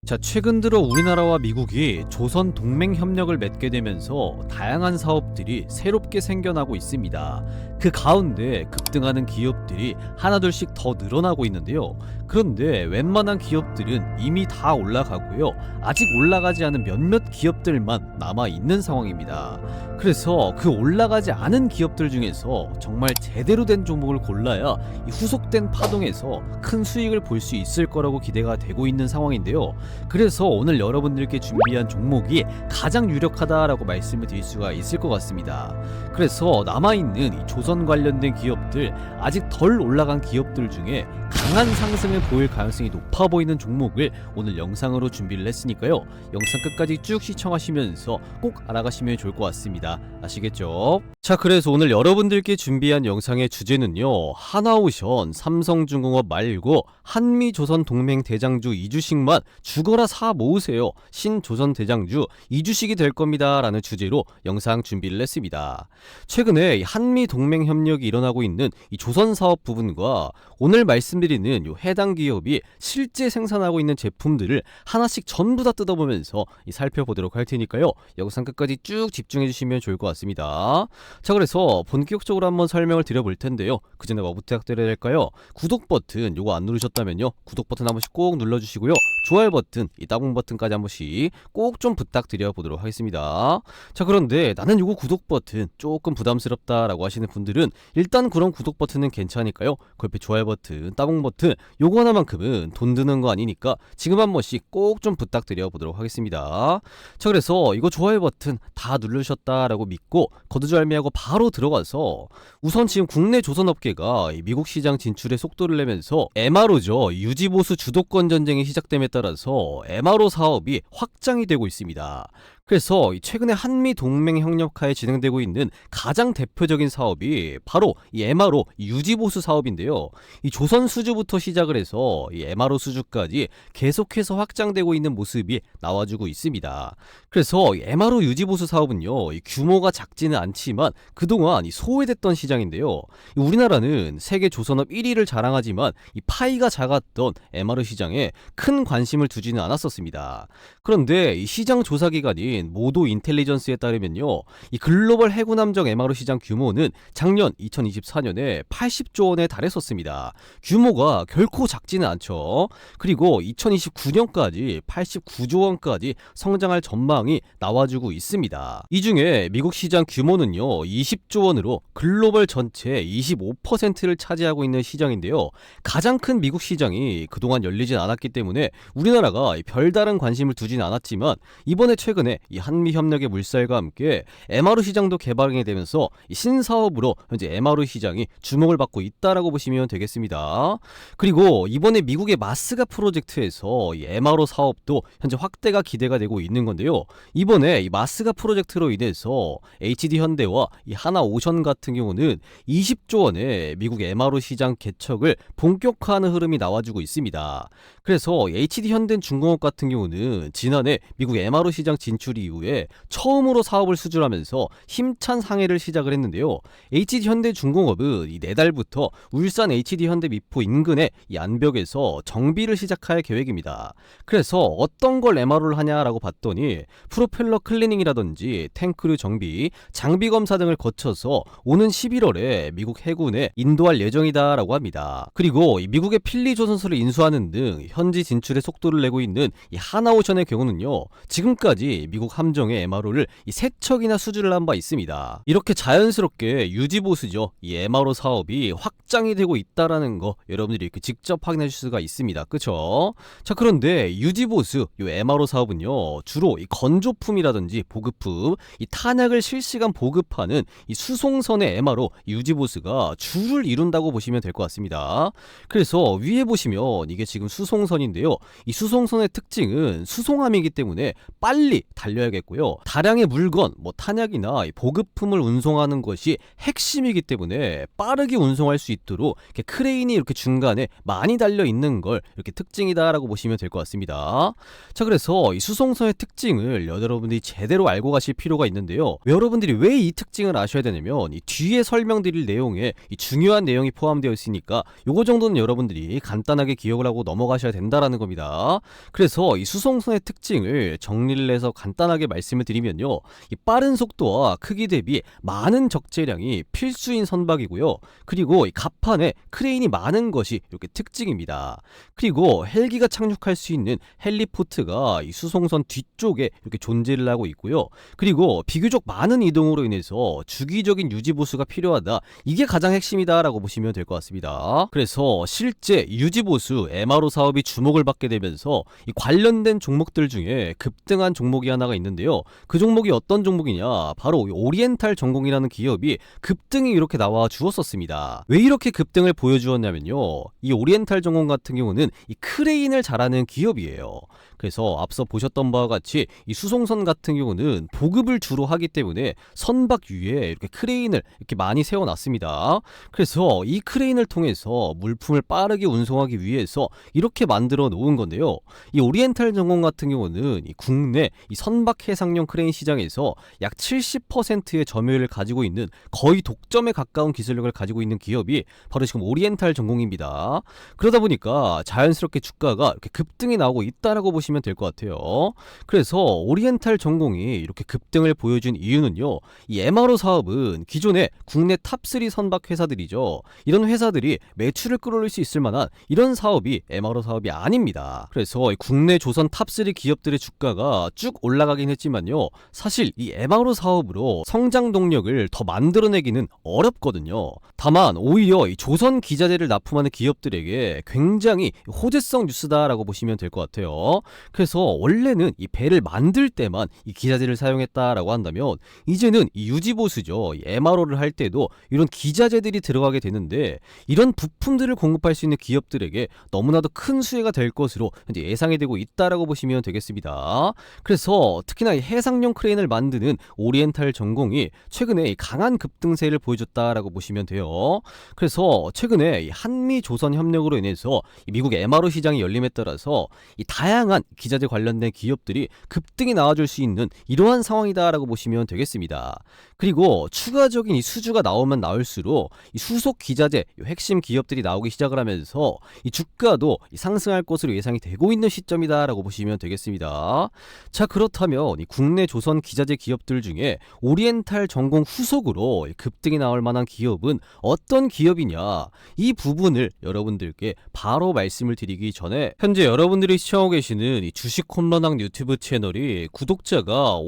자, 최근 들어 우리나라와 미국이 조선 동맹 협력을 맺게 되면서 다양한 사업들이 새롭게 생겨나고 있습니다. 그 가운데 급등하는 기업들이 하나둘씩 더 늘어나고 있는데요. 그런데 웬만한 기업들은 이미 다 올라가고요. 아직 올라가지 않은 몇몇 기업들만 남아 있는 상황입니다. 그래서 그 올라가지 않은 기업들 중에서 정말 제대로 된 종목을 골라야 이 후속된 파동에서 큰 수익을 볼 수 있을 거라고 기대가 되고 있는 상황인데요. 그래서 오늘 여러분들께 준비한 종목이 가장 유력하다라고 말씀을 드릴 수가 있을 것 같습니다. 그래서 남아있는 이 조선 관련된 기업들, 아직 덜 올라간 기업들 중에 강한 상승을 보일 가능성이 높아 보이는 종목을 오늘 영상으로 준비를 했으니까요. 영상 끝까지 쭉 시청하시면서 꼭 알아가시면 좋을 것 같습니다. 아시겠죠? 자, 그래서 오늘 여러분들께 준비한 영상의 주제는요, 하나오션, 삼성중공업 말고 한미조선 동맹 대장주 2주씩만 죽어라 사 모으세요. 신조선 대장주 2주씩이 될 겁니다. 라는 주제로 영상 준비를 했습니다. 최근에 한미 동맹 협력이 일어나고 있는 이 조선 사업 부분과 오늘 말씀드리는 요 해당 기업이 실제 생산하고 있는 제품들을 하나씩 전부 다 뜯어보면서 살펴보도록 할 테니까요. 영상 끝까지 쭉 집중해 주시면 좋을 것 같습니다. 자, 그래서 본격적으로 한번 설명을 드려볼 텐데요. 그 전에 뭐 부탁드려야 될까요? 구독 버튼 요거 안 누르셨다면요, 구독 버튼 한 번씩 꼭 눌러주시고요. 좋아요 버튼, 이 따봉 버튼까지 한 번씩 꼭 좀 부탁드려 보도록 하겠습니다. 자, 그런데 나는 요거 구독 버튼 조금 부담스럽다라고 하시는 분들은 일단 그런 구독 버튼은 괜찮으니까요. 그 옆에 좋아요 버튼, 따봉 버튼 요거 하나만큼은 돈 드는 거 아니니까 지금 한 번씩 꼭 좀 부탁드려 보도록 하겠습니다. 자, 그래서 이거 좋아요 버튼 다 누르셨다라고 믿고 거두절미하고 바로 들어가서 우선 지금 국내 조선업계가 미국 시장 진출에 속도를 내면서 MRO죠. 유지보수 주도권 전쟁이 시작됨에 따라서 MRO 사업이 확장이 되고 있습니다. 그래서 최근에 한미 동맹 협력하에 진행되고 있는 가장 대표적인 사업이 바로 이 MRO 유지보수 사업인데요. 이 조선 수주부터 시작을 해서 이 MRO 수주까지 계속해서 확장되고 있는 모습이 나와주고 있습니다. 그래서 이 MRO 유지보수 사업은요, 이 규모가 작지는 않지만 그동안 이 소외됐던 시장인데요. 우리나라는 세계 조선업 1위를 자랑하지만 이 파이가 작았던 MRO 시장에 큰 관심을 두지는 않았었습니다. 그런데 이 시장 조사 기관인 모도 인텔리전스에 따르면요, 이 글로벌 해군 함정 MRO 시장 규모는 작년 2024년에 80조 원에 달했었습니다. 규모가 결코 작지는 않죠. 그리고 2029년까지 89조 원까지 성장할 전망이 나와주고 있습니다. 이 중에 미국 시장 규모는요, 20조 원으로 글로벌 전체 25%를 차지하고 있는 시장인데요. 가장 큰 미국 시장이 그동안 열리진 않았기 때문에 우리나라가 별다른 관심을 두진 않았지만 이번에 최근에 이 한미 협력의 물살과 함께 MRO 시장도 개방이 되면서 이 신사업으로 현재 MRO 시장이 주목을 받고 있다라고 보시면 되겠습니다. 그리고 이번에 미국의 마스가 프로젝트에서 이 MRO 사업도 현재 확대가 기대가 되고 있는 건데요. 이번에 이 마스가 프로젝트로 인해서 HD 현대와 이 하나오션 같은 경우는 20조 원의 미국 MRO 시장 개척을 본격화하는 흐름이 나와주고 있습니다. 그래서 HD 현대중공업 같은 경우는 지난해 미국 MRO 시장 진출 이후에 처음으로 사업을 수주하면서 힘찬 상해를 시작을 했는데요. HD 현대중공업은 이 내달부터 울산 HD 현대 미포 인근의 이 안벽에서 정비를 시작할 계획입니다. 그래서 어떤 걸 MRO를 하냐라고 봤더니 프로펠러 클리닝이라든지 탱크류 정비, 장비 검사 등을 거쳐서 오는 11월에 미국 해군에 인도할 예정이다라고 합니다. 그리고 이 미국의 필리 조선소를 인수하는 등 현지 진출에 속도를 내고 있는 이 하나오션의 경우는요, 지금까지 미국 함정의 MRO를 이 3척이나 수주를 한 바 있습니다. 이렇게 자연스럽게 유지보수죠, 이 MRO 사업이 확장이 되고 있다라는 거 여러분들이 이렇게 직접 확인하실 수가 있습니다. 그쵸? 자, 그런데 유지보수 이 MRO 사업은요, 주로 이 건조품이라든지 보급품, 이 탄약을 실시간 보급하는 이 수송선의 MRO 유지보수가 주를 이룬다고 보시면 될 것 같습니다. 그래서 위에 보시면 이게 지금 수송선인데요. 이 수송선의 특징은 수송함이기 때문에 빨리 달려야겠고요. 다량의 물건, 탄약이나 보급품을 운송하는 것이 핵심이기 때문에 빠르게 운송할 수 있도록 이렇게 크레인이 이렇게 중간에 많이 달려 있는 걸 이렇게 특징이다라고 보시면 될 것 같습니다. 자, 그래서 이 수송선의 특징을 여러분들이 제대로 알고 가실 필요가 있는데요. 여러분들이 왜 이 특징을 아셔야 되냐면 이 뒤에 설명드릴 내용에 이 중요한 내용이 포함되어 있으니까 요거 정도는 여러분들이 간단하게 기억을 하고 넘어가셔야 된다라는 겁니다. 그래서 이 수송선의 특징을 정리를 해서 간단하게 말씀을 드리면요. 이 빠른 속도와 크기 대비 많은 적재량이 필수인 선박이고요. 그리고 이 갑판에 크레인이 많은 것이 이렇게 특징입니다. 그리고 헬기가 착륙할 수 있는 헬리포트가 이 수송선 뒤쪽에 이렇게 존재를 하고 있고요. 그리고 비교적 많은 이동으로 인해서 주기적인 유지 보수가 필요하다. 이게 가장 핵심이다라고 보시면 될 것 같습니다. 그래서 실제 유지 보수 MRO 사업이 주목을 받게 되면서 이 관련된 종목들 중에 급등한 종목이 하나가 있는데요. 그 종목이 어떤 종목이냐? 바로 오리엔탈 전공이라는 기업이 급등이 이렇게 나와 주었었습니다. 왜 이렇게 급등을 보여주었냐면요. 이 오리엔탈 전공 같은 경우는 이 크레인을 잘하는 기업이에요. 그래서 앞서 보셨던 바와 같이 이 수송선 같은 경우는 보급을 주로 하기 때문에 선박 위에 이렇게 크레인을 이렇게 많이 세워놨습니다. 그래서 이 크레인을 통해서 물품을 빠르게 운송하기 위해서 이렇게 만들어 놓은 건데요. 이 오리엔탈 전공 같은 경우는 이 국내 이 선박 해상용 크레인 시장에서 약 70%의 점유율을 가지고 있는 거의 독점에 가까운 기술력을 가지고 있는 기업이 바로 지금 오리엔탈 전공입니다. 그러다 보니까 자연스럽게 주가가 이렇게 급등이 나오고 있다라고 보시면 될 것 같아요. 그래서 오리엔탈 전공이 이렇게 급등을 보여준 이유는요. 이 MRO 사업은 기존의 국내 탑3 선박 회사들이죠. 이런 회사들이 매출을 끌어올릴 수 있을 만한 이런 사업이 MRO 사업이 아닙니다. 그래서 국내 조선 탑3 기업들의 주가가 쭉 올라가긴 했지만요. 사실 이 MRO 사업으로 성장 동력을 더 만들어내기는 어렵거든요. 다만 오히려 이 조선 기자재를 납품하는 기업들에게 굉장히 호재성 뉴스다라고 보시면 될 것 같아요. 그래서 원래는 이 배를 만들 때만 이 기자재를 사용했다라고 한다면 이제는 이 유지보수죠. 이 MRO를 할 때도 이런 기자재들이 들어가게 되는데 이런 부품들을 공급할 수 있는 기업들에게 너무나도 큰 수혜가 될 것으로 현재 예상이 되고 있다라고 보시면 되겠습니다. 그래서 특히나 이 해상용 크레인을 만드는 오리엔탈 전공이 최근에 이 강한 급등세를 보여줬다라고 보시면 돼요. 그래서 최근에 이 한미 조선 협력으로 인해서 이 미국 MRO 시장이 열림에 따라서 이 다양한 기자재 관련된 기업들이 급등이 나와줄 수 있는 이러한 상황이다라고 보시면 되겠습니다. 그리고 추가적인 이 수주가 나오면 나올수록 이 수속 기자재 핵심 기업들이 나오기 시작을 하면서 이 주가도 상승할 것으로 예상이 되고 있는 시점이다라고 보시면 되겠습니다. 자, 그렇다면 이 국내 조선 기자재 기업들 중에 오리엔탈 전공 후속으로 급등이 나올 만한 기업은 어떤 기업이냐? 이 부분을 여러분들께 바로 말씀을 드리기 전에 현재 여러분들이 시청하고 계시는 이 주식 홈런왕 유튜브 채널이 구독자가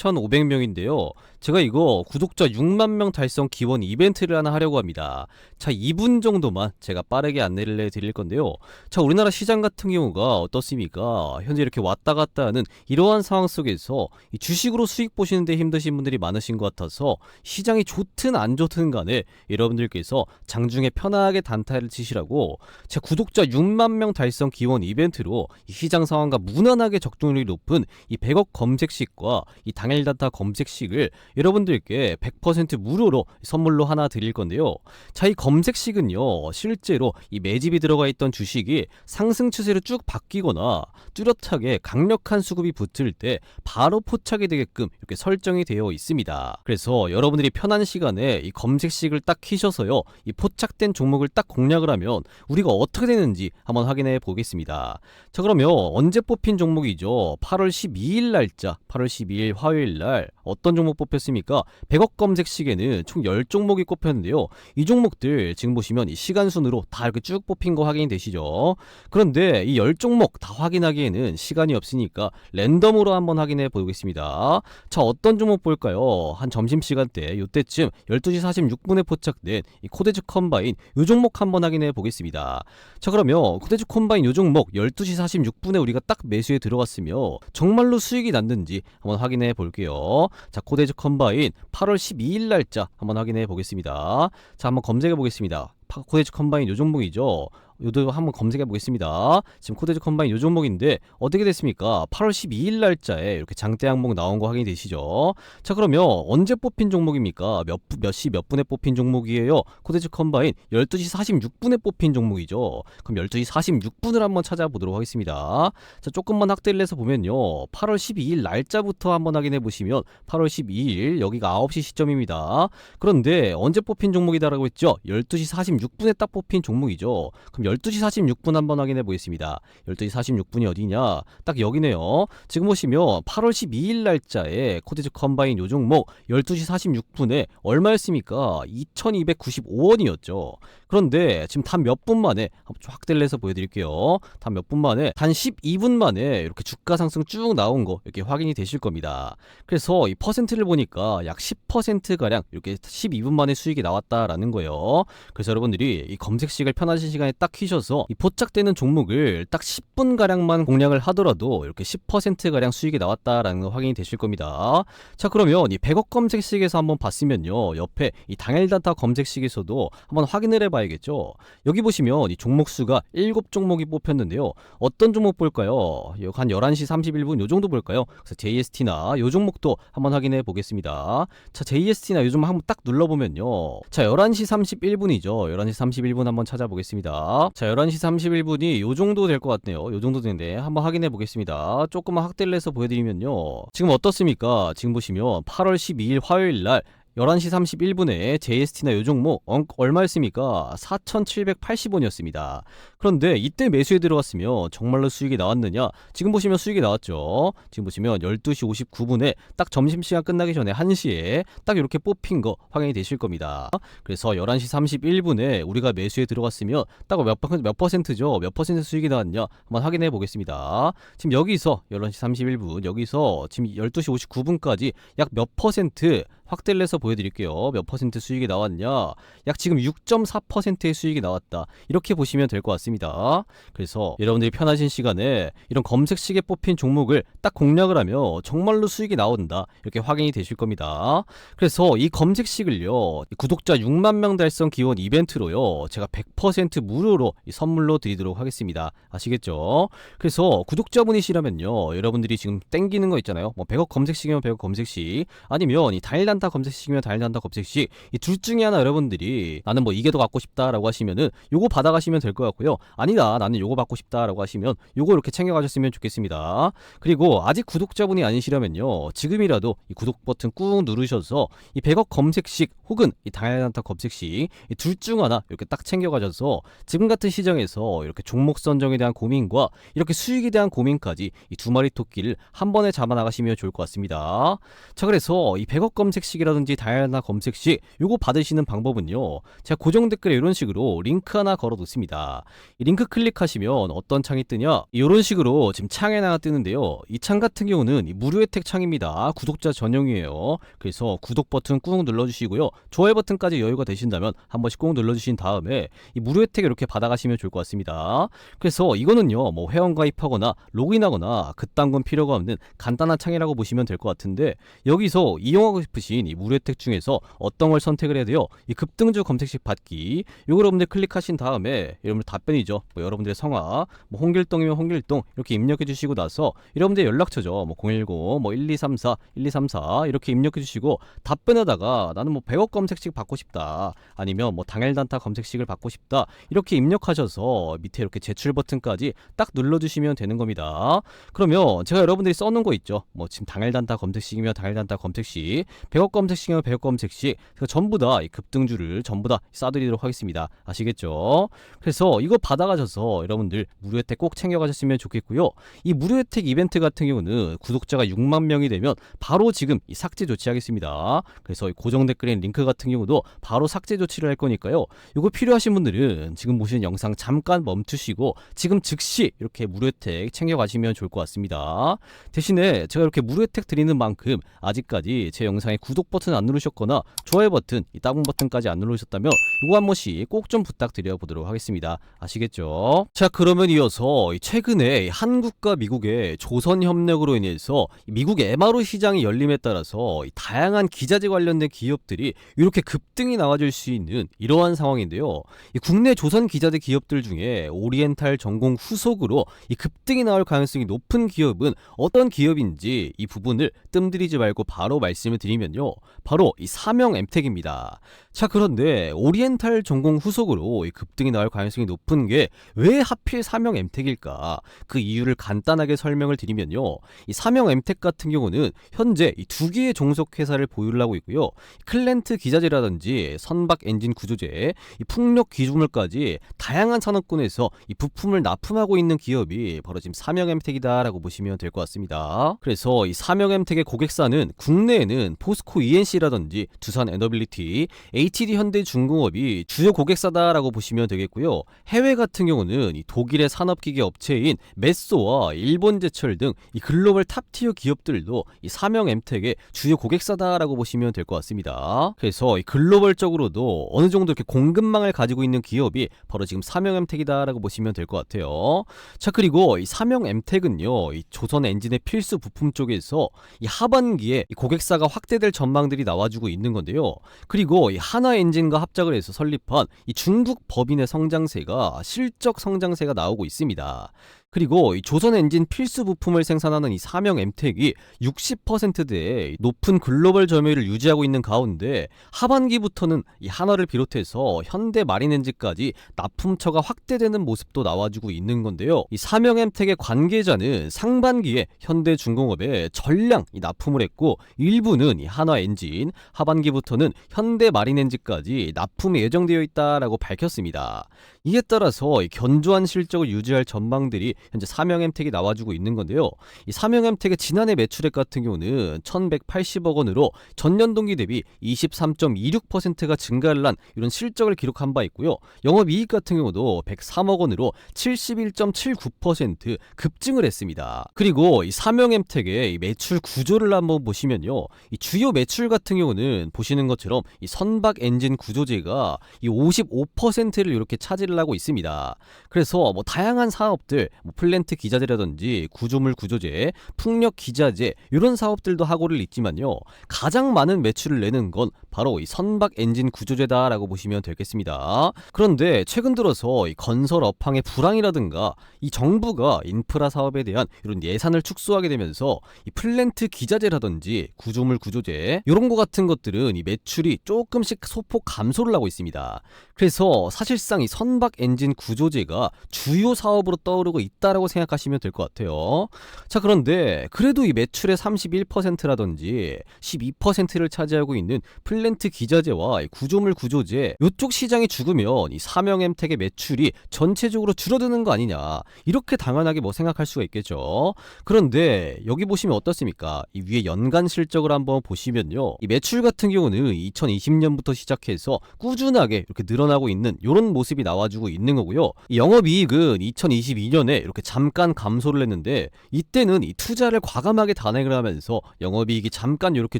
57,500명인데요. 제가 이거 구독자 6만 명 달성 기원 이벤트를 하나 하려고 합니다. 자, 2분 정도만 제가 빠르게 안내를 해드릴 건데요. 자, 우리나라 시장 같은 경우가 어떻습니까? 현재 이렇게 왔다 갔다 하는 이러한 상황 속에서 이 주식으로 수익 보시는데 힘드신 분들이 많으신 것 같아서 시장이 좋든 안 좋든 간에 여러분들께서 장중에 편하게 단타를 치시라고 제 구독자 6만 명 달성 기원 이벤트로 이 시장 상황과 무난하게 적중률이 높은 이 100억 검색식과 이 당일 단타 검색식을 여러분들께 100% 무료로 선물로 하나 드릴 건데요. 자, 이 검색식은요, 실제로 이 매집이 들어가 있던 주식이 상승 추세로 쭉 바뀌거나 뚜렷하게 강력한 수급이 붙을 때 바로 포착이 되게끔 이렇게 설정이 되어 있습니다. 그래서 여러분들이 편한 시간에 이 검색식을 딱 키셔서요, 이 포착된 종목을 딱 공략을 하면 우리가 어떻게 되는지 한번 확인해 보겠습니다. 자, 그러면 언제 뽑힌 종목이죠? 8월 12일 날짜, 8월 12일 화요일 날 어떤 종목 뽑혔습니까? 100억 검색식에는 총 10종목이 꼽혔는데요. 이 종목들 지금 보시면 이 시간 순으로 다 이렇게 쭉 뽑힌 거 확인이 되시죠? 그런데 이 10종목 다 확인하기에는 시간이 없으니까 랜덤으로 한번 확인해 보겠습니다. 자, 어떤 종목 볼까요? 한 점심시간 때 요때쯤 12시 46분에 포착된 이 코데즈 컴바인 요 종목 한번 확인해 보겠습니다. 자, 그러면 코데즈 컴바인 요 종목 12시 46분에 우리가 딱 매수에 들어갔으며 정말로 수익이 났는지 한번 확인해 볼게요. 자, 코데즈 컴바인 8월 12일 날짜 한번 확인해 보겠습니다. 자, 한번 검색해 보겠습니다. 코데즈 컴바인 요 종목이죠. 요도 한번 검색해 보겠습니다. 지금 코데즈 컴바인 요 종목인데 어떻게 됐습니까? 8월 12일 날짜에 이렇게 장대 항목 나온 거 확인이 되시죠? 자, 그러면 언제 뽑힌 종목입니까? 몇 시 몇 분에 뽑힌 종목이에요? 코데즈 컴바인 12시 46분에 뽑힌 종목이죠. 그럼 12시 46분을 한번 찾아보도록 하겠습니다. 자, 조금만 확대를 해서 보면요. 8월 12일 날짜부터 한번 확인해 보시면 8월 12일 여기가 9시 시점입니다. 그런데 언제 뽑힌 종목이다라고 했죠? 12시 46분에 딱 뽑힌 종목이죠. 그럼 12시 46분 한번 확인해 보겠습니다. 12시 46분이 어디냐? 딱 여기네요. 지금 보시면 8월 12일 날짜에 코데즈 컴바인 요 종목 12시 46분에 얼마였습니까? 2295원이었죠. 그런데 지금 단 몇 분 만에 한번 확대를 해서 보여드릴게요. 단 몇 분 만에, 단 12분 만에 이렇게 주가 상승 쭉 나온 거 이렇게 확인이 되실 겁니다. 그래서 이 퍼센트를 보니까 약 10%가량 이렇게 12분 만에 수익이 나왔다라는 거예요. 그래서 여러분들이 이 검색식을 편하신 시간에 딱 키셔서 이 포착되는 종목을 딱 10분가량만 공략을 하더라도 이렇게 10%가량 수익이 나왔다라는 거 확인이 되실 겁니다. 자, 그러면 이 100억 검색식에서 한번 봤으면요. 옆에 이 당일 단타 검색식에서도 한번 확인을 해봐야겠죠. 여기 보시면 이 종목 수가 7종목이 뽑혔는데요. 어떤 종목 볼까요? 한 11시 31분 요 정도 볼까요? 그래서 JST나 요 종목도 한번 확인해 보겠습니다. 자, JST나 요 종목 한번 딱 눌러보면요. 자, 11시 31분이죠. 11시 31분 한번 찾아보겠습니다. 자, 11시 31분이 요 정도 될 것 같네요. 요 정도 되는데 한번 확인해 보겠습니다. 조금만 확대를 해서 보여드리면요. 지금 어떻습니까? 지금 보시면 8월 12일 화요일 날 11시 31분에 JST나 요 종목 얼마였습니까? 4,780원이었습니다. 그런데 이때 매수에 들어갔으면 정말로 수익이 나왔느냐? 지금 보시면 수익이 나왔죠. 지금 보시면 12시 59분에 딱 점심시간 끝나기 전에 1시에 딱 이렇게 뽑힌 거 확인이 되실 겁니다. 그래서 11시 31분에 우리가 매수에 들어갔으면 딱 몇 퍼센트죠? 몇 퍼센트 수익이 나왔냐? 한번 확인해 보겠습니다. 지금 여기서 11시 31분 여기서 지금 12시 59분까지 약 몇 퍼센트 확대를 해서 보여드릴게요. 몇 퍼센트 수익이 나왔냐? 약 지금 6.4%의 수익이 나왔다. 이렇게 보시면 될 것 같습니다. 그래서 여러분들이 편하신 시간에 이런 검색식에 뽑힌 종목을 딱 공략을 하면 정말로 수익이 나온다. 이렇게 확인이 되실 겁니다. 그래서 이 검색식을요. 구독자 6만 명 달성 기원 이벤트로요. 제가 100% 무료로 선물로 드리도록 하겠습니다. 아시겠죠? 그래서 구독자분이시라면요. 여러분들이 지금 땡기는 거 있잖아요. 뭐 100억 검색식이면 100억 검색식, 아니면 이 단일단타 검색식이면 단일단타 검색식, 이 둘 중에 하나 여러분들이 나는 뭐 이게 더 갖고 싶다라고 하시면은 요거 받아가시면 될 것 같고요. 아니다, 나는 요거 받고 싶다라고 하시면 요거 이렇게 챙겨가셨으면 좋겠습니다. 그리고 아직 구독자분이 아니시라면요. 지금이라도 이 구독 버튼 꾹 누르셔서 이 100억 검색식 혹은 이 단일단타 검색식 이 둘 중 하나 이렇게 딱 챙겨가셔서 지금 같은 시장에서 이렇게 종목 선정에 대한 고민과 이렇게 수익에 대한 고민까지 이 두 마리 토끼를 한 번에 잡아 나가시면 좋을 것 같습니다. 자, 그래서 이 100억 검색식이라든지 다양한 검색식 요거 받으시는 방법은요. 제가 고정 댓글에 이런 식으로 링크 하나 걸어 놓습니다. 이 링크 클릭하시면 어떤 창이 뜨냐? 이런 식으로 지금 창에 하나 뜨는데요. 이 창 같은 경우는 이 무료 혜택 창입니다. 구독자 전용이에요. 그래서 구독 버튼 꾹 눌러주시고요. 좋아요 버튼까지 여유가 되신다면 한 번씩 꾹 눌러주신 다음에 이 무료 혜택 이렇게 받아가시면 좋을 것 같습니다. 그래서 이거는요. 뭐 회원 가입하거나 로그인하거나 그딴 건 필요가 없는 간단한 창이라고 보시면 될 것 같은데, 여기서 이용하고 싶으신 이 무료 혜택 중에서 어떤 걸 선택을 해야 돼요? 이 급등주 검색식 받기, 요거 여러분들 클릭하신 다음에 여러분들 답변이죠. 뭐 여러분들의 성함, 뭐 홍길동이면 홍길동 이렇게 입력해 주시고 나서 여러분들 연락처죠. 뭐 010, 뭐 1234, 1234 이렇게 입력해 주시고 답변하다가 나는 뭐 100억 검색식 받고 싶다, 아니면 뭐 당일단타 검색식을 받고 싶다 이렇게 입력하셔서 밑에 이렇게 제출 버튼까지 딱 눌러주시면 되는 겁니다. 그러면 제가 여러분들이 써놓은 거 있죠. 뭐 지금 당일단타 검색식이면 당일단타 검색식, 100억 검색식이면 100억 검색식, 전부 다 이 급등주를 전부 다 싸드리도록 하겠습니다. 아시겠죠? 그래서 이거 받아가셔서 여러분들 무료 혜택 꼭 챙겨가셨으면 좋겠고요. 이 무료 혜택 이벤트 같은 경우는 구독자가 6만 명이 되면 바로 지금 이 삭제 조치하겠습니다. 그래서 이 고정 댓글에 링크 같은 경우도 바로 삭제 조치를 할 거니까요. 이거 필요하신 분들은 지금 보시는 영상 잠깐 멈추시고 지금 즉시 이렇게 무료 혜택 챙겨가시면 좋을 것 같습니다. 대신에 제가 이렇게 무료 혜택 드리는 만큼 아직까지 제 영상에 구독 버튼 안 누르셨거나 좋아요 버튼, 이 따봉 버튼까지 안 누르셨다면 이거 한 번씩 꼭 좀 부탁드려 보도록 하겠습니다. 아시겠죠? 자, 그러면 이어서 최근에 한국과 미국의 조선 협력으로 인해서 미국 MRO 시장이 열림에 따라서 다양한 기자재 관련된 기업들이 이렇게 급등이 나와줄 수 있는 이러한 상황인데요. 이 국내 조선 기자재 기업들 중에 오리엔탈 전공 후속으로 이 급등이 나올 가능성이 높은 기업은 어떤 기업인지 이 부분을 뜸들이지 말고 바로 말씀을 드리면요, 바로 이 사명엠텍입니다. 자, 그런데 오리엔탈 전공 후속으로 이 급등이 나올 가능성이 높은 게 왜 하필 사명엠텍일까? 그 이유를 간단하게 설명을 드리면요, 이 사명엠텍 같은 경우는 현재 이 두 개의 종속 회사를 보유를 하고 있고요. 클랜트 기자재라든지 선박 엔진 구조재, 이 풍력 기준물까지 다양한 산업군에서 이 부품을 납품하고 있는 기업이 바로 지금 사명엠텍이다라고 보시면 될 것 같습니다. 그래서 이 사명엠텍의 고객사는 국내에는 포스코 ENC라든지 두산 에너빌리티, HT 현대중공업이 주요 고객사다라고 보시면 되겠고요. 해외 같은 경우는 이 독일의 산업기계 업체인 메소와 일본제철 등 이 글로벌 탑티어 기업들도 이 사명엠텍의 주요 고객사다라고 보시면 될 것 같습니다. 그래서 이 글로벌적으로도 어느 정도 이렇게 공급망을 가지고 있는 기업이 바로 지금 사명엠텍이다라고 보시면 될 것 같아요. 자, 그리고 이 사명엠텍은요, 이 조선 엔진의 필수 부품 쪽에서 이 하반기에 이 고객사가 확대될 전망들이 나와주고 있는 건데요. 그리고 이 하나 엔진과 합작을 해서 설립한 이 중국 법인의 성장세가 실적 성장세가 나오고 있습니다. 그리고 이 조선 엔진 필수 부품을 생산하는 이 사명엠텍이 60%대의 높은 글로벌 점유율을 유지하고 있는 가운데 하반기부터는 이 하나를 비롯해서 현대 마린엔진까지 납품처가 확대되는 모습도 나와주고 있는 건데요. 이 사명엠텍의 관계자는 상반기에 현대중공업에 전량 이 납품을 했고 일부는 이 한화엔진, 하반기부터는 현대 마린엔진까지 납품이 예정되어 있다라고 밝혔습니다. 이에 따라서 이 견조한 실적을 유지할 전망들이 현재 사명엠텍이 나와주고 있는 건데요. 이 사명엠텍의 지난해 매출액 같은 경우는 1180억 원으로 전년 동기 대비 23.26%가 증가를 한 이런 실적을 기록한 바 있고요. 영업이익 같은 경우도 103억 원으로 71.79% 급증을 했습니다. 그리고 이 사명엠텍의 이 매출 구조를 한번 보시면요, 이 주요 매출 같은 경우는 보시는 것처럼 이 선박 엔진 구조재가 이 55%를 이렇게 차지를 하고 있습니다. 그래서 뭐 다양한 사업들, 뭐 플랜트 기자재라든지 구조물 구조재, 풍력 기자재 이런 사업들도 하고를 있지만요, 가장 많은 매출을 내는 건 바로 이 선박 엔진 구조재다라고 보시면 되겠습니다. 그런데 최근 들어서 이 건설 업황의 불황이라든가 이 정부가 인프라 사업에 대한 이런 예산을 축소하게 되면서 이 플랜트 기자재라든지 구조물 구조재 이런 거 같은 것들은 이 매출이 조금씩 소폭 감소를 하고 있습니다. 그래서 사실상 이 선박 엔진 구조재가 주요 사업으로 떠오르고 있다라고 생각하시면 될 것 같아요. 자, 그런데 그래도 이 매출의 31%라든지 12%를 차지하고 있는 플랜트 기자재와 구조물 구조재 이쪽 시장이 죽으면 이 사명엠텍의 매출이 전체적으로 줄어드는 거 아니냐, 이렇게 당연하게 뭐 생각할 수가 있겠죠. 그런데 여기 보시면 어떻습니까? 이 위에 연간 실적을 한번 보시면요, 이 매출 같은 경우는 2020년부터 시작해서 꾸준하게 이렇게 늘어나고 있는 이런 모습이 나와주고 있는 거고요. 이 영업이익은 2022년에 이렇게 잠깐 감소를 했는데 이때는 이 투자를 과감하게 단행을 하면서 영업이익이 잠깐 이렇게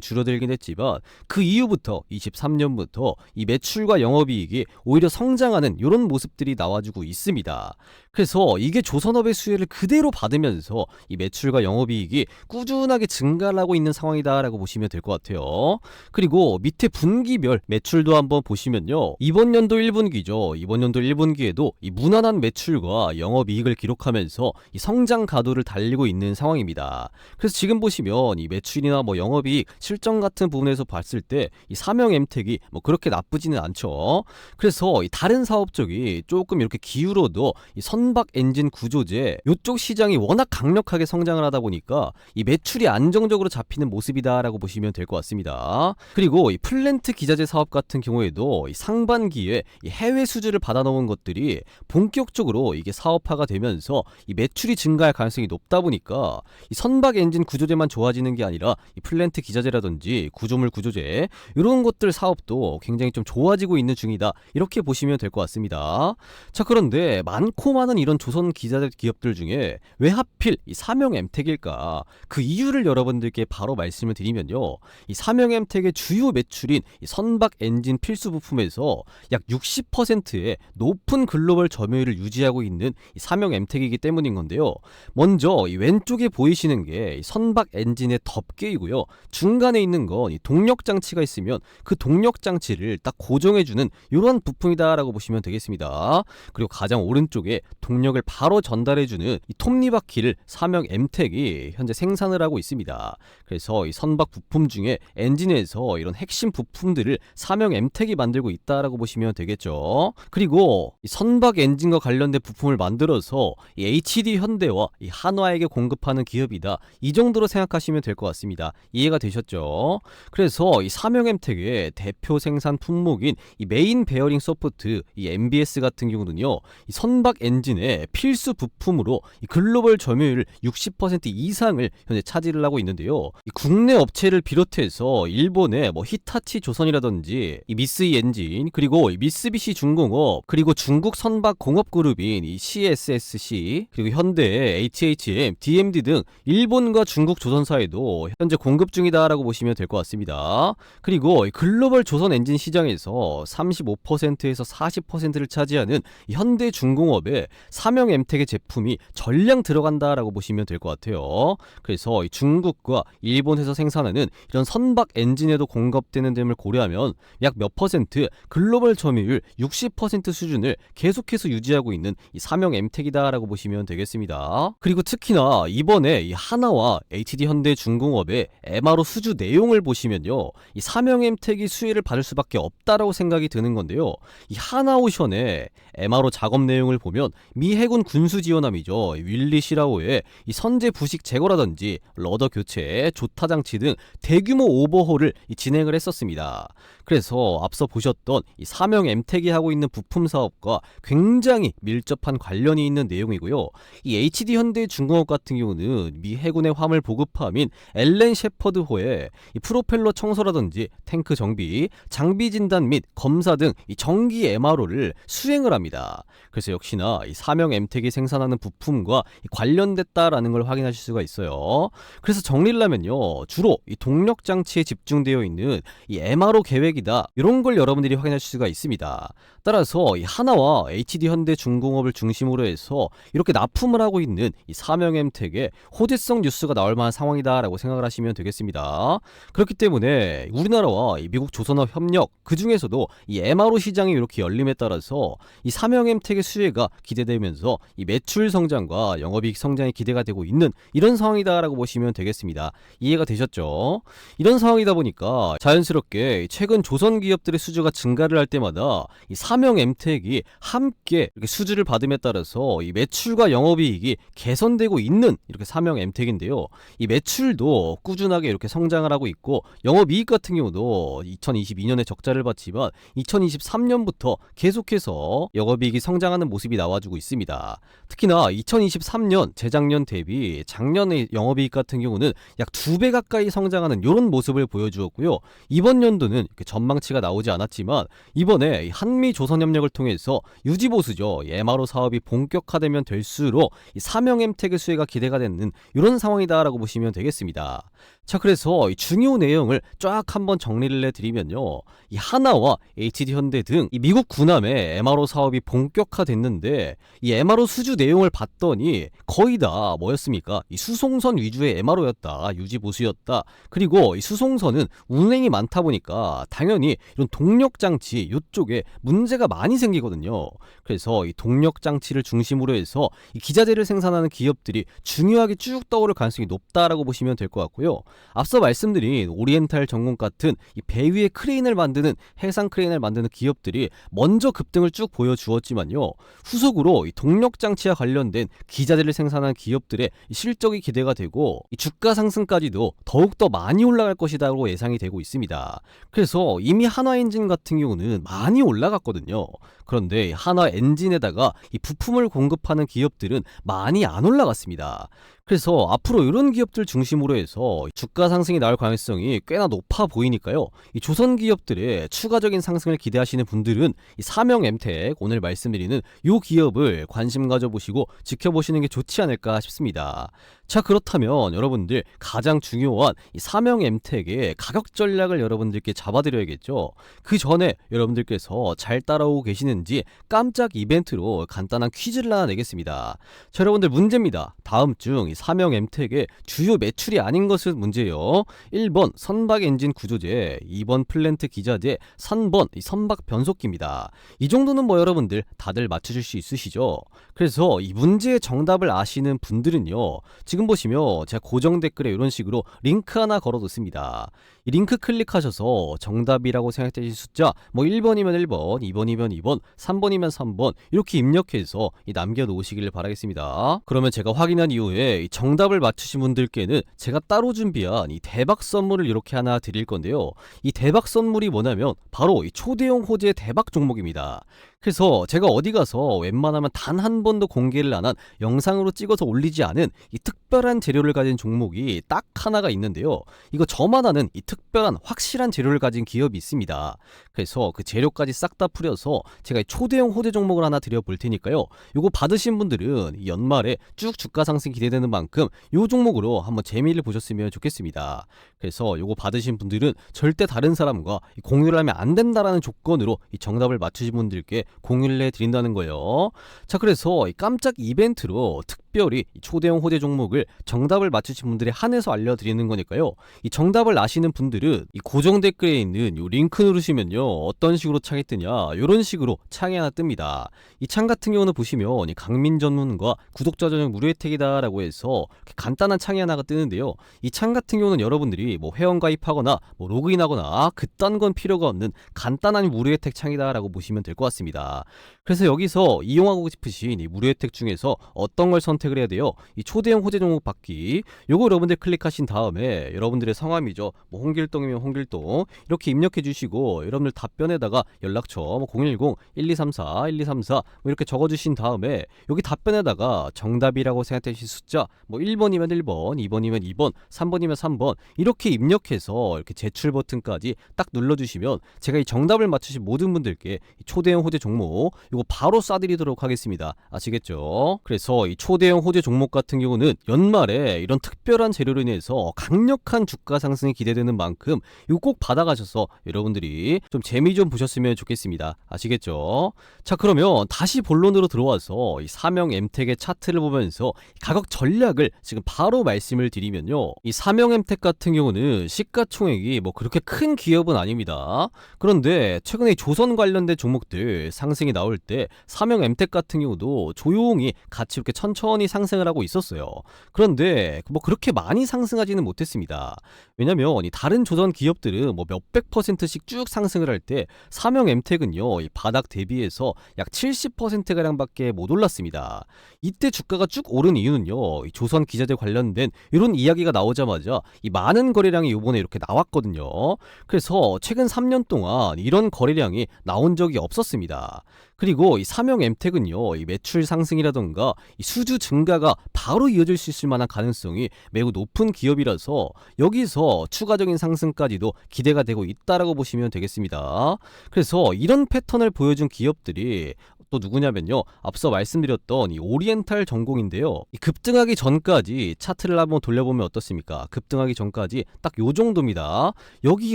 줄어들긴 했지만 그 이후부터 23년부터 이 매출과 영업이익이 오히려 성장하는 이런 모습들이 나와주고 있습니다. 그래서 이게 조선업의 수혜를 그대로 받으면서 이 매출과 영업이익이 꾸준하게 증가를 하고 있는 상황이다라고 보시면 될 것 같아요. 그리고 밑에 분기별 매출도 한번 보시면요, 이번 연도 1분기죠. 이번 연도 1분기에도 이 무난한 매출과 영업이익을 기록하면서 이 성장 가도를 달리고 있는 상황입니다. 그래서 지금 보시면 이 매출이나 뭐 영업이익, 실적 같은 부분에서 봤을 때 이 사명엠텍이 뭐 그렇게 나쁘지는 않죠. 그래서 이 다른 사업 쪽이 조금 이렇게 기울어도 이 선박 엔진 구조재 이쪽 시장이 워낙 강력하게 성장을 하다 보니까 이 매출이 안정적으로 잡히는 모습이다라고 보시면 될 것 같습니다. 그리고 이 플랜트 기자재 사업 같은 경우에도 이 상반기에 이 해외 수주를 받아놓은 것들이 본격적으로 이게 사업화가 되면서 이 매출이 증가할 가능성이 높다 보니까 이 선박 엔진 구조재만 좋아지는 게 아니라 이 플랜트 기자재라든지 구조물 구조재 이런 것들 사업도 굉장히 좀 좋아지고 있는 중이다, 이렇게 보시면 될 것 같습니다. 자, 그런데 많고 많은 많은 이런 조선 기자재 기업들 중에 왜 하필 이 삼형엠텍일까? 그 이유를 여러분들께 바로 말씀을 드리면요. 이 삼형엠텍의 주요 매출인 이 선박 엔진 필수 부품에서 약 60%의 높은 글로벌 점유율을 유지하고 있는 이 삼형엠텍이기 때문인 건데요. 먼저 이 왼쪽에 보이시는 게 선박 엔진의 덮개이고요. 중간에 있는 건 이 동력 장치가 있으면 그 동력 장치를 딱 고정해주는 이러한 부품이다라고 보시면 되겠습니다. 그리고 가장 오른쪽에 동력을 바로 전달해주는 이 톱니바퀴를 삼형엠텍이 현재 생산을 하고 있습니다. 그래서 이 선박 부품 중에 엔진에서 이런 핵심 부품들을 삼형엠텍이 만들고 있다라고 보시면 되겠죠. 그리고 이 선박 엔진과 관련된 부품을 만들어서 이 HD 현대와 이 한화에게 공급하는 기업이다. 이 정도로 생각하시면 될 것 같습니다. 이해가 되셨죠? 그래서 이 삼형엠텍의 대표 생산 품목인 이 메인 베어링 소프트, 이 MBS 같은 경우는요, 이 선박 엔진의 필수 부품으로 이 글로벌 점유율 60% 이상을 현재 차지를 하고 있는데요. 이 국내 업체를 비롯해서 일본의 뭐 히타치 조선이라든지 이 미쓰이 엔진, 그리고 이 미쓰비시 중공업, 그리고 중국 선박 공업 그룹인 이 CSSC, 그리고 현대, HHM, DMD 등 일본과 중국 조선사에도 현재 공급 중이다라고 보시면 될 것 같습니다. 그리고 글로벌 조선 엔진 시장에서 35%에서 40%를 차지하는 현대중공업에 삼형엠텍의 제품이 전량 들어간다라고 보시면 될 것 같아요. 그래서 중국과 일본에서 생산하는 이런 선박 엔진에도 공급되는 점을 고려하면 약 몇 퍼센트 글로벌 점유율 60% 수준을 계속해서 유지하고 있는 이 삼형엠텍이다라고 보시면 되겠습니다. 그리고 특히나 이번에 이 하나와 HD현대중공업의 MRO 수주 내용을 보시면요, 이 삼형엠텍이 수혜를 받을 수밖에 없다라고 생각이 드는 건데요. 이 하나오션의 MRO 작업 내용을 보면 미 해군 군수지원함이죠, 윌리 시라오의 이 선제 부식 제거라든지 러더 교체, 조타 장치 등 대규모 오버홀을 진행을 했었습니다. 그래서 앞서 보셨던 이 삼형엠텍이 하고 있는 부품 사업과 굉장히 밀접한 관련이 있는 내용이고요. 이 HD현대중공업 같은 경우는 미 해군의 화물 보급함인 엘렌 셰퍼드호의 이 프로펠러 청소라든지 탱크 정비, 장비 진단 및 검사 등 이 정기 MRO를 수행을 합니다. 그래서 역시나 이 삼형엠텍이 생산하는 부품과 관련됐다라는 걸 확인하실 수가 있어요. 그래서 정리를 하면요, 주로 이 동력 장치에 집중되어 있는 이 MRO 계획이다, 이런 걸 여러분들이 확인하실 수가 있습니다. 따라서 이 하나와 HD현대중공업을 중심으로 해서 이렇게 납품을 하고 있는 이 삼형엠텍의 호재성 뉴스가 나올 만한 상황이다라고 생각을 하시면 되겠습니다. 그렇기 때문에 우리나라와 이 미국 조선업 협력, 그 중에서도 이 MRO 시장이 이렇게 열림에 따라서 이 삼형엠텍의 수혜가 기대되면서 이 매출 성장과 영업이익 성장이 기대가 되고 있는 이런 상황이다라고 보시면 되겠습니다. 이해가 되셨죠? 이런 상황이다 보니까 자연스럽게 최근 조선 기업들의 수주가 증가를 할 때마다 이 삼형엠텍이 함께 이렇게 수주를 받음에 따라서 이 매출과 영업이익이 개선되고 있는 이렇게 삼형엠텍인데요. 이 매출도 꾸준하게 이렇게 성장을 하고 있고, 영업이익 같은 경우도 2022년에 적자를 봤지만 2023년부터 계속해서 영업이익이 성장하는 모습이 나와주고 있습니다. 특히나 2023년 재작년 대비 작년의 영업이익 같은 경우는 약 2배 가까이 성장하는 이런 모습을 보여주었고요. 이번 연도는 이렇게 전망치가 나오지 않았지만 이번에 한미 조선협력을 통해서 유지보수죠, MRO 사업이 본격화되면 될수록 이 삼형엠텍의 수혜가 기대가 되는 이런 상황이다라고 보시면 되겠습니다. 자, 그래서 이 중요 내용을 쫙 한번 정리를 해드리면요, 이 하나와 HD현대 등 이 미국 군함의 MRO 사업이 본격화됐는데, 이 MRO 수주 내용을 봤더니 거의 다 뭐였습니까? 이 수송선 위주의 MRO였다, 유지보수였다. 그리고 이 수송선은 운행이 많다 보니까 당연히 이런 동력장치 이쪽에 문제가 많이 생기거든요. 그래서 이 동력장치를 중심으로 해서 이 기자재를 생산하는 기업들이 중요하게 쭉 떠오를 가능성이 높다라고 보시면 될 것 같고요. 앞서 말씀드린 오리엔탈 전공 같은 이 배 위에 크레인을 만드는, 해상 크레인을 만드는 기업들이 먼저 급등을 쭉 보여주었지만요, 후속으로 이 동력장치와 관련된 기자재를 생산하는 기업들의 실적이 기대가 되고 이 주가 상승까지도 더욱더 많이 올라갈 것이라고 예상이 되고 있습니다. 그래서 이미 한화 엔진 같은 경우는 많이 올라갔거든요. 그런데 한화 엔진에다가 이 부품을 공급하는 기업들은 많이 안 올라갔습니다. 그래서 앞으로 이런 기업들 중심으로 해서 주가 상승이 나올 가능성이 꽤나 높아 보이니까요. 이 조선 기업들의 추가적인 상승을 기대하시는 분들은 이 사명엠텍 오늘 말씀드리는 이 기업을 관심 가져보시고 지켜보시는 게 좋지 않을까 싶습니다. 자, 그렇다면 여러분들 가장 중요한 이 사명엠텍의 가격 전략을 여러분들께 잡아드려야겠죠. 그 전에 여러분들께서 잘 따라오고 계시는지 깜짝 이벤트로 간단한 퀴즈를 하나 내겠습니다. 자, 여러분들 문제입니다. 다음 중 이 사명엠텍의 주요 매출이 아닌 것은 문제예요. 1번 선박 엔진 구조재, 2번 플랜트 기자재, 3번 이 선박 변속기입니다. 이 정도는 뭐 여러분들 다들 맞추실 수 있으시죠? 그래서 이 문제의 정답을 아시는 분들은요, 지금 보시면 제가 고정 댓글에 이런 식으로 링크 하나 걸어뒀습니다. 이 링크 클릭하셔서 정답이라고 생각되실 숫자 뭐 1번이면 1번, 2번이면 2번, 3번이면 3번 이렇게 입력해서 남겨놓으시길 바라겠습니다. 그러면 제가 확인한 이후에 이 정답을 맞추신 분들께는 제가 따로 준비한 이 대박 선물을 이렇게 하나 드릴 건데요. 이 대박 선물이 뭐냐면 바로 이 초대형 호재 대박 종목입니다. 그래서 제가 어디 가서 웬만하면 단 한 번도 공개를 안 한 영상으로 찍어서 올리지 않은 이 특별한 재료를 가진 종목이 딱 하나가 있는데요. 이거 저만 아는 이 특별한 확실한 재료를 가진 기업이 있습니다. 그래서 그 재료까지 싹 다 풀여서 제가 이 초대형 호재 종목을 하나 드려볼 테니까요. 요거 받으신 분들은 이 연말에 쭉 주가 상승 기대되는 만큼 요 종목으로 한번 재미를 보셨으면 좋겠습니다. 그래서 요거 받으신 분들은 절대 다른 사람과 공유를 하면 안 된다라는 조건으로 이 정답을 맞추신 분들께 공유를 해드린다는 거예요. 자, 그래서 이 깜짝 이벤트로 특별히 이 초대형 호재 종목을 정답을 맞추신 분들에 한해서 알려드리는 거니까요. 이 정답을 아시는 분들은 이 고정 댓글에 있는 이 링크 누르시면요, 어떤 식으로 창이 뜨냐, 이런 식으로 창이 하나 뜹니다. 이 창 같은 경우는 보시면 이 강민 전문가 구독자 전용 무료 혜택이다라고 해서 이렇게 간단한 창이 하나가 뜨는데요. 이 창 같은 경우는 여러분들이 뭐 회원 가입하거나 뭐 로그인하거나 그딴 건 필요가 없는 간단한 무료 혜택 창이다라고 보시면 될 것 같습니다. 그래서 여기서 이용하고 싶으신 이 무료 혜택 중에서 어떤 걸 선택을 해야 돼요? 이 초대형 호재 종목 받기, 요거 여러분들 클릭하신 다음에 여러분들의 성함이죠, 뭐 홍길동이면 홍길동 이렇게 입력해 주시고 여러분들 답변에다가 연락처 뭐 010-1234-1234 뭐 이렇게 적어주신 다음에 여기 답변에다가 정답이라고 생각되실 숫자 뭐 1번이면 1번, 2번이면 2번, 3번이면 3번 이렇게 입력해서 이렇게 제출 버튼까지 딱 눌러주시면 제가 이 정답을 맞추신 모든 분들께 이 초대형 호재 종목 이거 바로 쏴드리도록 하겠습니다. 아시겠죠? 그래서 이 초대형 호재 종목 같은 경우는 연말에 이런 특별한 재료로 인해서 강력한 주가 상승이 기대되는 만큼 이거 꼭 받아가셔서 여러분들이 좀 재미 좀 보셨으면 좋겠습니다. 아시겠죠? 자, 그러면 다시 본론으로 들어와서 이 사명엠텍의 차트를 보면서 가격 전략을 지금 바로 말씀을 드리면요, 이 사명엠텍 같은 경우는 시가총액이 뭐 그렇게 큰 기업은 아닙니다. 그런데 최근에 조선 관련된 종목들 상승이 나올 때 사명엠텍 같은 경우도 조용히 같이 이렇게 천천히 상승을 하고 있었어요. 그런데 뭐 그렇게 많이 상승하지는 못했습니다. 왜냐면 이 다른 조선 기업들은 뭐 몇백 %씩 쭉 상승을 할 때 사명엠텍은요, 이 바닥 대비해서 약 70%가량밖에 못 올랐습니다. 이때 주가가 쭉 오른 이유는요, 이 조선 기자재 관련된 이런 이야기가 나오자마자 이 많은 거래량이 이번에 이렇게 나왔거든요. 그래서 최근 3년 동안 이런 거래량이 나온 적이 없었습니다. 그리고 이 사명엠텍은요, 이 매출 상승이라던가 이 수주 증가가 바로 이어질 수 있을 만한 가능성이 매우 높은 기업이라서 여기서 추가적인 상승까지도 기대가 되고 있다라고 보시면 되겠습니다. 그래서 이런 패턴을 보여준 기업들이 또 누구냐면요, 앞서 말씀드렸던 이 오리엔탈 전공인데요. 이 급등하기 전까지 차트를 한번 돌려보면 어떻습니까? 급등하기 전까지 딱 요 정도입니다. 여기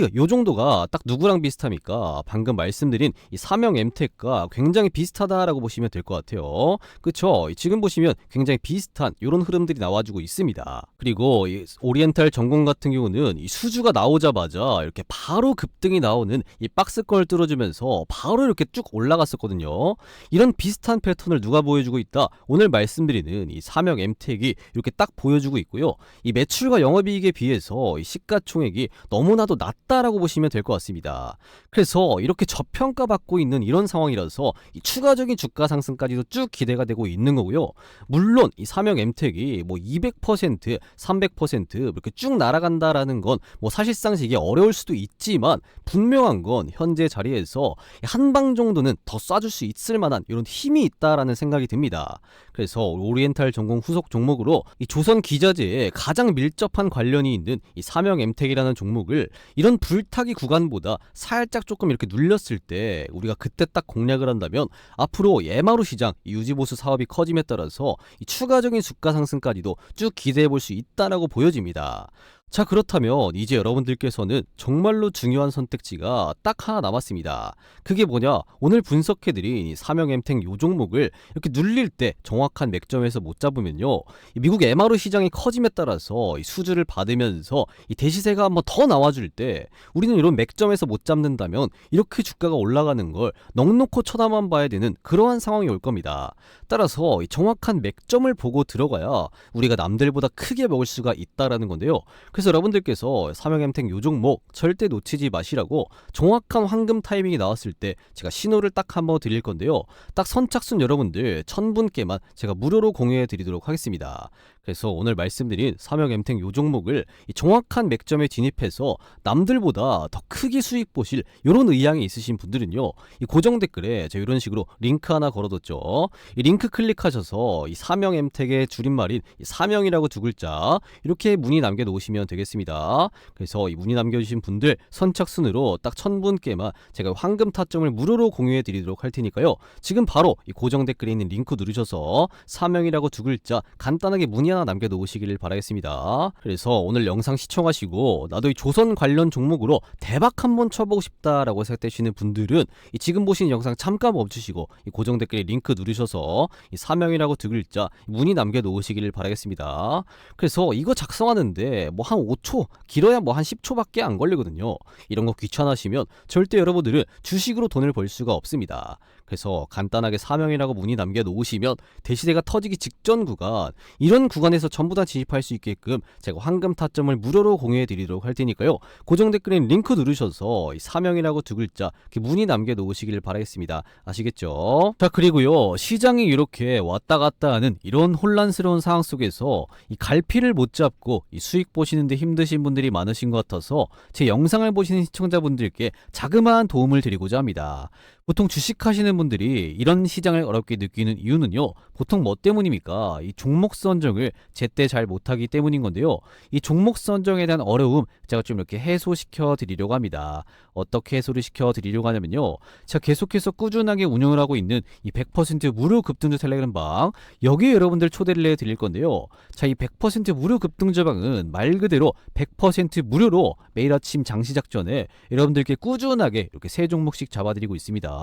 요 정도가 딱 누구랑 비슷합니까? 방금 말씀드린 이 사명엠텍과 굉장히 비슷하다라고 보시면 될 것 같아요. 그쵸? 지금 보시면 굉장히 비슷한 이런 흐름들이 나와주고 있습니다. 그리고 이 오리엔탈 전공 같은 경우는 이 수주가 나오자마자 이렇게 바로 급등이 나오는 이 박스권을 뚫어주면서 바로 이렇게 쭉 올라갔었거든요. 이런 비슷한 패턴을 누가 보여주고 있다? 오늘 말씀드리는 이 사명엠텍이 이렇게 딱 보여주고 있고요. 이 매출과 영업이익에 비해서 이 시가총액이 너무나도 낮다라고 보시면 될 것 같습니다. 그래서 이렇게 저평가받고 있는 이런 상황이라서 이 추가적인 주가 상승까지도 쭉 기대가 되고 있는 거고요. 물론 이 삼형 엠텍이 뭐 200%, 300% 이렇게 쭉 날아간다라는 건 뭐 사실상 이게 어려울 수도 있지만 분명한 건 현재 자리에서 한 방 정도는 더 쏴줄 수 있을 만한 이런 힘이 있다라는 생각이 듭니다. 그래서 오리엔탈 전공 후속 종목으로 이 조선 기자재에 가장 밀접한 관련이 있는 이 삼형 엠텍이라는 종목을 이런 불타기 구간보다 살짝 조금 이렇게 눌렸을 때 우리가 그때 딱 공략을 한다면 앞으로 예마루 시장 유지보수 사업이 커짐에 따라서 이 추가적인 주가 상승까지도 쭉 기대해 볼 수 있다라고 보여집니다. 자, 그렇다면 이제 여러분들께서는 정말로 중요한 선택지가 딱 하나 남았습니다. 그게 뭐냐? 오늘 분석해드린 삼형 엠텍 요 종목을 이렇게 눌릴 때 정확한 맥점에서 못 잡으면요, 이 미국 MR 시장이 커짐에 따라서 이 수주를 받으면서 이 대시세가 한번 더 나와줄 때 우리는 이런 맥점에서 못 잡는다면 이렇게 주가가 올라가는 걸 넋놓고 쳐다만 봐야 되는 그러한 상황이 올 겁니다. 따라서 이 정확한 맥점을 보고 들어가야 우리가 남들보다 크게 먹을 수가 있다라는 건데요. 그래서 여러분들께서 삼형 엠텍 요 종목 절대 놓치지 마시라고 정확한 황금 타이밍이 나왔을 때 제가 신호를 딱 한번 드릴 건데요. 딱 선착순 여러분들 1000분께만 제가 무료로 공유해 드리도록 하겠습니다. 그래서 오늘 말씀드린 삼형 엠텍 요 종목을 이 정확한 맥점에 진입해서 남들보다 더 크게 수익 보실 이런 의향이 있으신 분들은요, 이 고정 댓글에 제가 이런 식으로 링크 하나 걸어뒀죠. 이 링크 클릭하셔서 이 삼형 엠텍의 줄임말인 이 삼형이라고 두 글자 이렇게 문의 남겨놓으시면 되겠습니다. 그래서 이 문의 남겨주신 분들 선착순으로 딱 1000분께만 제가 황금 타점을 무료로 공유해 드리도록 할 테니까요. 지금 바로 이 고정 댓글에 있는 링크 누르셔서 삼형이라고 두 글자 간단하게 문의 하나 남겨놓으시길 바라겠습니다. 그래서 오늘 영상 시청하시고 나도 이 조선 관련 종목으로 대박 한번 쳐보고 싶다라고 생각되시는 분들은 이 지금 보시는 영상 잠깐 멈추시고 이 고정 댓글에 링크 누르셔서 이 삼형이라고 두 글자 문의 남겨놓으시길 바라겠습니다. 그래서 이거 작성하는데 뭐 한 5초, 길어야 뭐 한 10초밖에 안 걸리거든요. 이런 거 귀찮아하시면 절대 여러분들은 주식으로 돈을 벌 수가 없습니다. 그래서 간단하게 삼형이라고 문의 남겨놓으시면 대시세가 터지기 직전 구간, 이런 구간에서 전부 다 진입할 수 있게끔 제가 황금 타점을 무료로 공유해 드리도록 할 테니까요. 고정 댓글에 링크 누르셔서 이 삼형이라고 두 글자 이렇게 문의 남겨놓으시길 바라겠습니다. 아시겠죠? 자, 그리고요, 시장이 이렇게 왔다 갔다 하는 이런 혼란스러운 상황 속에서 이 갈피를 못 잡고 이 수익 보시는데 힘드신 분들이 많으신 것 같아서 제 영상을 보시는 시청자분들께 자그마한 도움을 드리고자 합니다. 보통 주식하시는 분들이 이런 시장을 어렵게 느끼는 이유는요, 보통 뭐 때문입니까? 이 종목 선정을 제때 잘 못하기 때문인 건데요. 이 종목 선정에 대한 어려움 제가 좀 이렇게 해소시켜 드리려고 합니다. 어떻게 해소를 시켜 드리려고 하냐면요, 제가 계속해서 꾸준하게 운영을 하고 있는 이 100% 무료 급등주 텔레그램방, 여기에 여러분들 초대를 해 드릴 건데요. 자, 이 100% 무료 급등주방은 말 그대로 100% 무료로 매일 아침 장시작 전에 여러분들께 꾸준하게 이렇게 세 종목씩 잡아드리고 있습니다.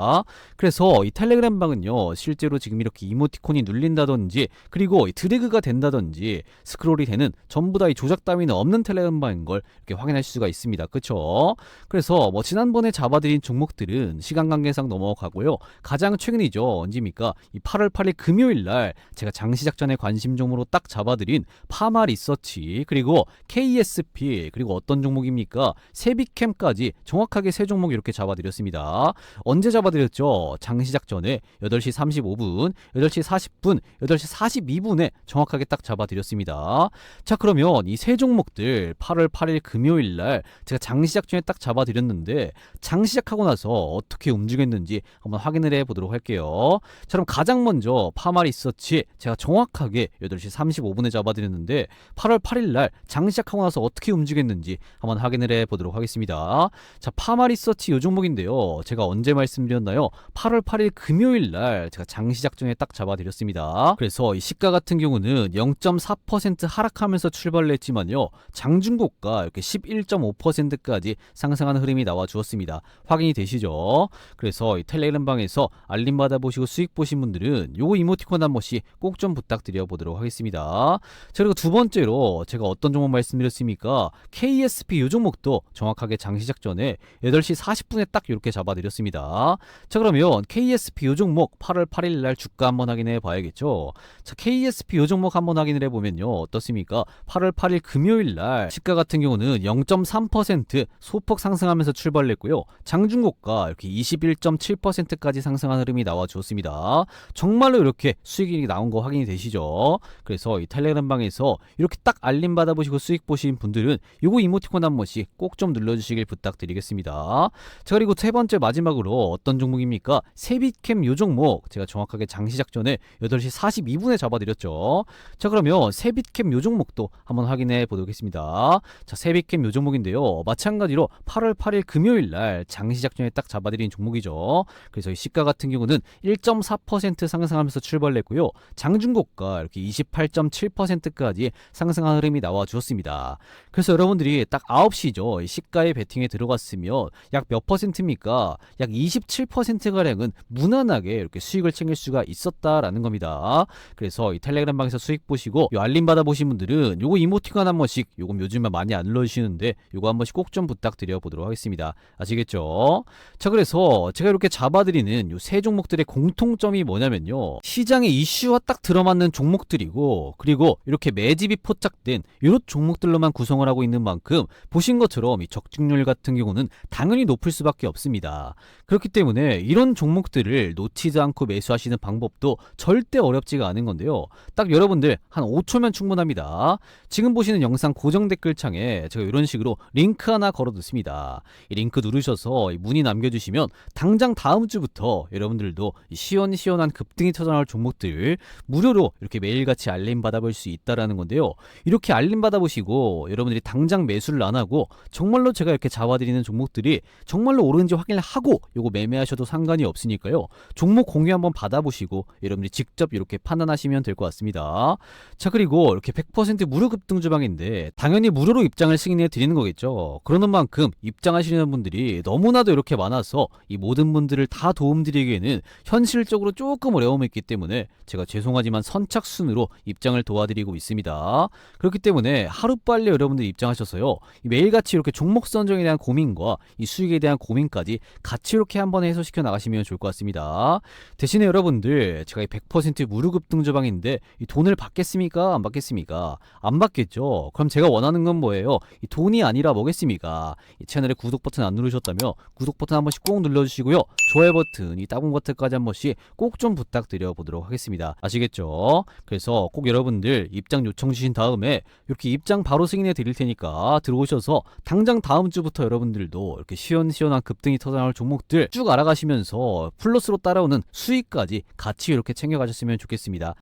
그래서 이 텔레그램 방은요, 실제로 지금 이렇게 이모티콘이 눌린다든지 그리고 드래그가 된다든지 스크롤이 되는 전부 다 이 조작 따위는 없는 텔레그램 방인 걸 이렇게 확인하실 수가 있습니다. 그쵸? 그래서 뭐 지난번에 잡아드린 종목들은 시간 관계상 넘어가고요. 가장 최근이죠. 언제입니까? 이 8월 8일 금요일날 제가 장시작 전에 관심 종목으로 딱 잡아드린 파마 리서치, 그리고 KSP, 그리고 어떤 종목입니까? 세비캠까지 정확하게 세 종목 이렇게 잡아드렸습니다. 언제 잡아드렸죠? 장시작 전에 8시 35분, 8시 40분, 8시 42분에 정확하게 딱 잡아드렸습니다. 자, 그러면 이 세 종목들 8월 8일 금요일날 제가 장시작 전에 딱 잡아드렸는데 장시작하고 나서 어떻게 움직였는지 한번 확인을 해보도록 할게요. 자, 그럼 가장 먼저 파마 리서치 제가 정확하게 8시 35분에 잡아드렸는데 8월 8일날 장시작하고 나서 어떻게 움직였는지 한번 확인을 해보도록 하겠습니다. 자, 파마 리서치 이 종목인데요. 제가 언제 말씀드렸나요? 8월 8일 금요일날 제가 장시작 전에 딱 잡아드렸습니다. 그래서 이 시가 같은 경우는 0.4% 하락하면서 출발을 했지만요, 장중고가 이렇게 11.5%까지 상승하는 흐름이 나와 주었습니다. 확인이 되시죠? 그래서 이 텔레그램 방에서 알림 받아보시고 수익 보신 분들은 요거 이모티콘 한 번씩 꼭 좀 부탁드려 보도록 하겠습니다. 자, 그리고 두 번째로 제가 어떤 종목 말씀드렸습니까? KSP 요 종목도 정확하게 장시작 전에 8시 40분에 딱 이렇게 잡아드렸습니다. 자, 그러면 KSP 요 종목 8월 8일 날 주가 한번 확인해 봐야겠죠. 자, KSP 요 종목 한번 확인을 해보면요, 어떻습니까? 8월 8일 금요일 날 시가 같은 경우는 0.3% 소폭 상승하면서 출발을 했고요. 장중고가 이렇게 21.7%까지 상승한 흐름이 나와 주었습니다. 정말로 이렇게 수익이 나온 거 확인이 되시죠? 그래서 이 텔레그램 방에서 이렇게 딱 알림 받아보시고 수익 보신 분들은 요거 이모티콘 한 번씩 꼭 좀 눌러주시길 부탁드리겠습니다. 자, 그리고 세 번째 마지막으로 어떤 종목입니까? 세빛캠 요 종목 제가 정확하게 장시작 전에 8시 42분에 잡아드렸죠. 자, 그러면 세빛캠 요 종목도 한번 확인해 보도록 하겠습니다. 자, 세빛캠 요 종목인데요, 마찬가지로 8월 8일 금요일 날 장시작 전에 딱 잡아드린 종목이죠. 그래서 이 시가 같은 경우는 1.4% 상승하면서 출발했고요. 장중고가 이렇게 28.7%까지 상승한 흐름이 나와 주었습니다. 그래서 여러분들이 딱 9시죠. 이 시가에 베팅에 들어갔으면 약 몇 퍼센트입니까? 약 27%가량은 무난하게 이렇게 수익을 챙길 수가 있었다라는 겁니다. 그래서 이 텔레그램 방에서 수익 보시고 요 알림 받아 보신 분들은 요거 이모티콘 한 번씩, 요거 요즘에 많이 안 눌러주시는데 요거 한 번씩 꼭 좀 부탁드려 보도록 하겠습니다. 아시겠죠? 자, 그래서 제가 이렇게 잡아드리는 요 세 종목들의 공통점이 뭐냐면요, 시장의 이슈와 딱 들어맞는 종목들이고, 그리고 이렇게 매집이 포착된 이런 종목들로만 구성을 하고 있는 만큼 보신 것처럼 이 적중률 같은 경우는 당연히 높을 수밖에 없습니다. 그렇기 때문에 이런 종목들을 놓치지 않고 매수하시는 방법도 절대 어렵지가 않은 건데요, 딱 여러분들 한 5초면 충분합니다. 지금 보시는 영상 고정 댓글창에 제가 이런 식으로 링크 하나 걸어뒀습니다. 이 링크 누르셔서 문의 남겨주시면 당장 다음 주부터 여러분들도 시원시원한 급등이 터져나올 종목들 무료로 이렇게 매일같이 알림 받아볼 수 있다라는 건데요, 이렇게 알림 받아보시고 여러분들이 당장 매수를 안 하고 정말로 제가 이렇게 잡아드리는 종목들이 정말로 오르는지 확인을 하고 요거 매매하셔도 상관이 없으니까요, 종목 공유 한번 받아보시고 여러분들이 직접 이렇게 판단하시면 될 것 같습니다. 자, 그리고 이렇게 100% 무료 급등 주방인데 당연히 무료로 입장을 승인해 드리는 거겠죠. 그러는 만큼 입장하시는 분들이 너무나도 이렇게 많아서 이 모든 분들을 다 도움드리기에는 현실적으로 조금 어려움이 있기 때문에 제가 죄송하지만 선착순으로 입장을 도와드리고 있습니다. 그렇기 때문에 하루빨리 여러분들 입장하셔서요, 매일같이 이렇게 종목 선정에 대한 고민과 이 수익에 대한 고민까지 같이 이렇게 한번 해소시켜 나가시면 좋을 것 같습니다. 대신에 여러분들 제가 이 100% 무료 급등 주방인데 이 돈을 받겠습니까? 안 받겠습니까? 안 받겠죠. 그럼 제가 원하는 건 뭐예요? 이 돈이 아니라 뭐겠습니까? 이 채널에 구독 버튼 안 누르셨다면 구독 버튼 한 번씩 꼭 눌러주시고요, 좋아요 버튼, 이 따봉 버튼까지 한 번씩 꼭 좀 부탁드려 보도록 하겠습니다. 아시겠죠? 그래서 꼭 여러분들 입장 요청 주신 다음에 이렇게 입장 바로 승인해 드릴 테니까 들어오셔서 당장 다음 주부터 여러분들도 이렇게 시원시원한 급등이 터져나올 종목들 쭉 알아가시면서 플러스로 따라오는 수익까지 같이 이렇게 챙겨가셨으면 좋겠습니다.